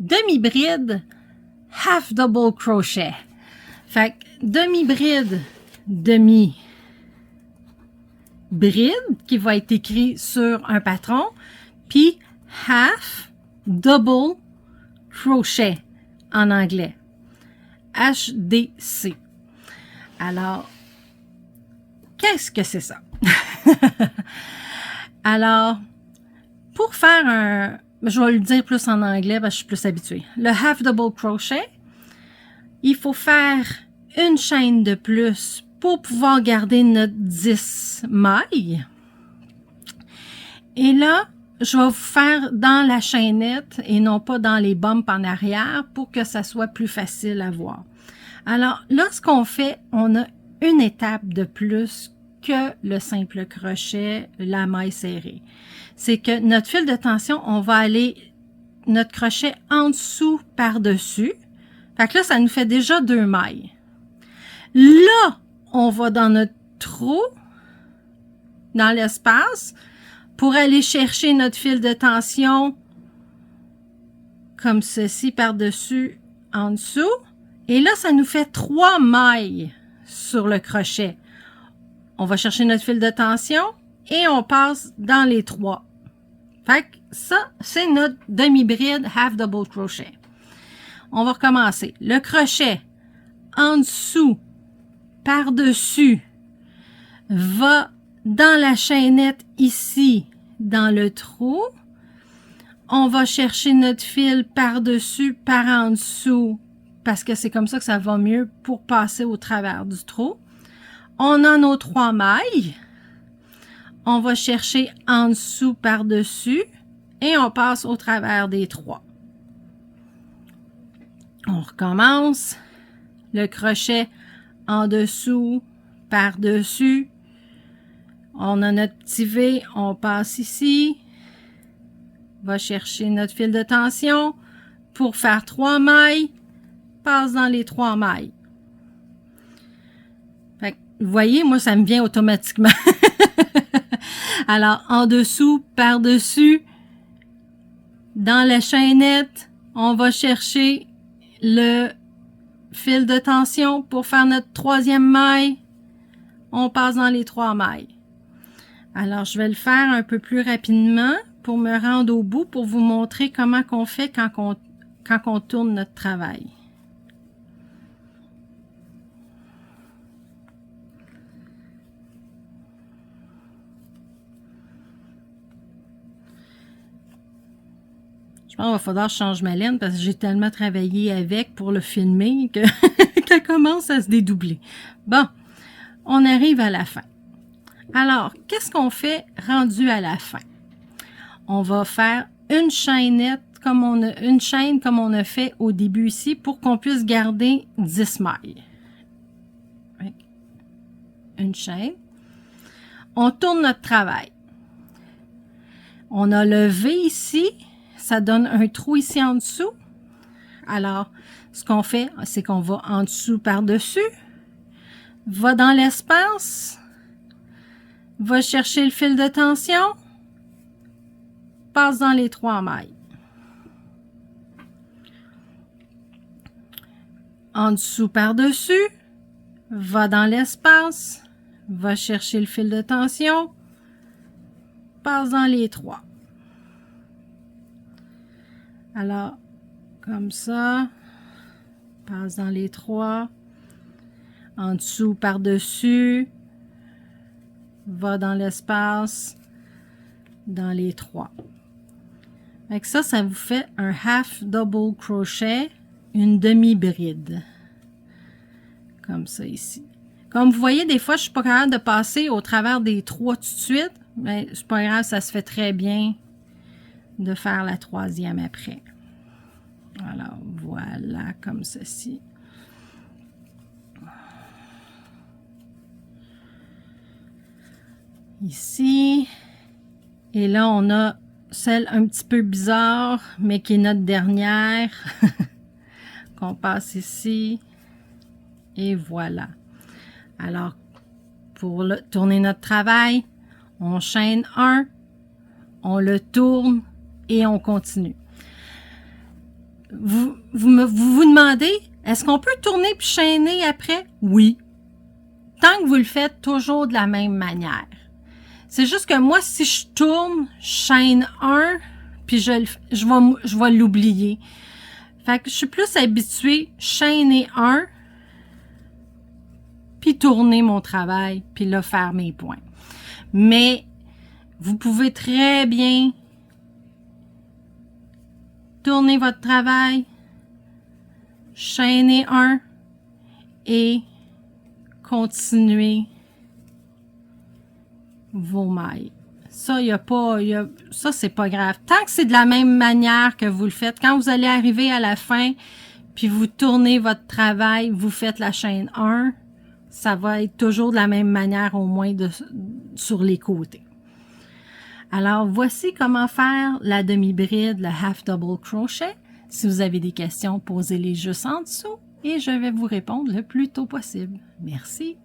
demi-bride, half double crochet. Fait que demi-bride, demi-bride qui va être écrit sur un patron, puis half double crochet en anglais. HDC. Alors, qu'est-ce que c'est ça? Alors, pour faire un... Je vais le dire plus en anglais parce que je suis plus habituée. Le half double crochet, il faut faire une chaîne de plus pour pouvoir garder notre 10 mailles. Et là, je vais vous faire dans la chaînette et non pas dans les bumps en arrière pour que ça soit plus facile à voir. Alors, là, ce qu'on fait, on a une étape de plus que le simple crochet, la maille serrée. C'est que notre fil de tension, on va aller notre crochet en dessous par-dessus. Fait que là, ça nous fait déjà 2 mailles. Là, on va dans notre trou, dans l'espace, pour aller chercher notre fil de tension comme ceci par-dessus, en dessous. Et là, ça nous fait 3 mailles sur le crochet. On va chercher notre fil de tension et on passe dans les 3. Fait que ça, c'est notre demi-bride half double crochet. On va recommencer. Le crochet en dessous, par-dessus, va dans la chaînette ici, dans le trou. On va chercher notre fil par-dessus, par en dessous, parce que c'est comme ça que ça va mieux pour passer au travers du trou. On a nos 3 mailles. On va chercher en dessous, par-dessus, et on passe au travers des 3. On recommence. Le crochet en dessous, par-dessus. On a notre petit V, on passe ici. Va chercher notre fil de tension pour faire 3 mailles. Passe dans les 3 mailles. Fait que, vous voyez, moi, ça me vient automatiquement. Alors, en dessous, par-dessus, dans la chaînette, on va chercher le fil de tension pour faire notre 3e maille. On passe dans les 3 mailles. Alors, je vais le faire un peu plus rapidement pour me rendre au bout, pour vous montrer comment qu'on fait quand on tourne notre travail. Je pense qu'il va falloir que je change ma laine parce que j'ai tellement travaillé avec pour le filmer que qu'elle commence à se dédoubler. Bon, on arrive à la fin. Alors, qu'est-ce qu'on fait rendu à la fin? On va faire une chaînette une chaîne comme on a fait au début ici pour qu'on puisse garder 10 mailles. Une chaîne. On tourne notre travail. On a le V ici. Ça donne un trou ici en dessous. Alors, ce qu'on fait, c'est qu'on va en dessous par-dessus, va dans l'espace, va chercher le fil de tension, passe dans les 3 mailles. En dessous par-dessus, va dans l'espace, va chercher le fil de tension, passe dans les 3. Alors, comme ça, passe dans les 3, en dessous par-dessus, va dans l'espace, dans les 3. Avec ça, ça vous fait un half double crochet, une demi-bride. Comme ça ici. Comme vous voyez, des fois, je suis pas capable de passer au travers des 3 tout de suite, mais c'est pas grave, ça se fait très bien de faire la 3e après. Alors, voilà, comme ceci. Ici. Et là, on a celle un petit peu bizarre, mais qui est notre dernière. Qu'on passe ici. Et voilà. Alors, pour tourner notre travail, on chaîne un, on le tourne et on continue. vous demandez, est-ce qu'on peut tourner puis chaîner après? Oui. Tant que vous le faites toujours de la même manière. C'est juste que moi, si je tourne, je chaîne un, puis je vais l'oublier. Fait que je suis plus habituée chaîner un, puis tourner mon travail, puis là, faire mes points. Mais vous pouvez très bien tourner votre travail, chaîner un et continuer vos mailles. Ça, ça, c'est pas grave. Tant que c'est de la même manière que vous le faites, quand vous allez arriver à la fin, puis vous tournez votre travail, vous faites la chaîne 1, ça va être toujours de la même manière, au moins sur les côtés. Alors, voici comment faire la demi-bride, le half double crochet. Si vous avez des questions, posez-les juste en dessous et je vais vous répondre le plus tôt possible. Merci.